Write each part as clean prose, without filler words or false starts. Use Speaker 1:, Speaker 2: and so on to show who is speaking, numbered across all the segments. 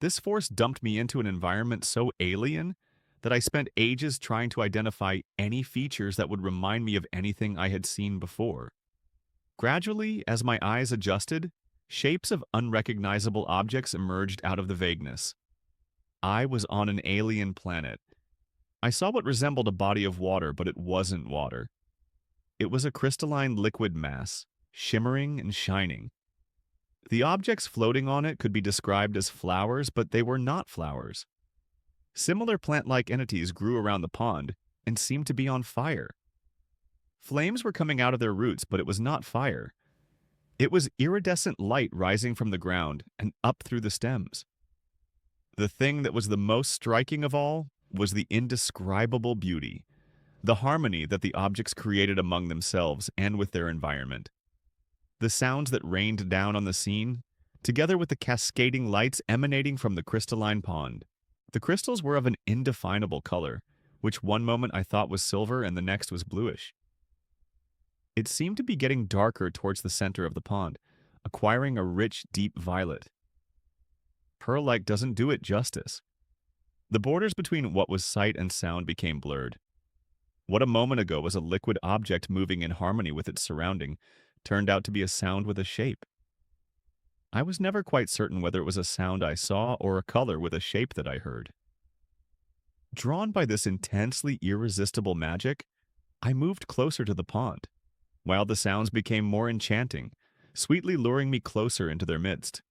Speaker 1: This force dumped me into an environment so alien that I spent ages trying to identify any features that would remind me of anything I had seen before. Gradually, as my eyes adjusted, shapes of unrecognizable objects emerged out of the vagueness. I was on an alien planet. I saw what resembled a body of water, but it wasn't water. It was a crystalline liquid mass, shimmering and shining. The objects floating on it could be described as flowers, but they were not flowers. Similar plant-like entities grew around the pond and seemed to be on fire. Flames were coming out of their roots, but it was not fire. It was iridescent light rising from the ground and up through the stems. The thing that was the most striking of all was the indescribable beauty, the harmony that the objects created among themselves and with their environment. The sounds that rained down on the scene, together with the cascading lights emanating from the crystalline pond. The crystals were of an indefinable color, which one moment I thought was silver and the next was bluish. It seemed to be getting darker towards the center of the pond, acquiring a rich, deep violet. Pearl-like doesn't do it justice. The borders between what was sight and sound became blurred. What a moment ago was a liquid object moving in harmony with its surrounding turned out to be a sound with a shape. I was never quite certain whether it was a sound I saw or a color with a shape that I heard. Drawn by this intensely irresistible magic, I moved closer to the pond, while the sounds became more enchanting, sweetly luring me closer into their midst.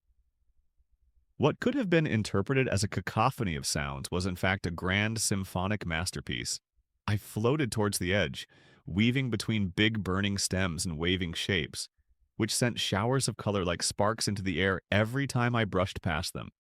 Speaker 1: What could have been interpreted as a cacophony of sounds was in fact a grand symphonic masterpiece. I floated towards the edge, weaving between big burning stems and waving shapes, which sent showers of color like sparks into the air every time I brushed past them.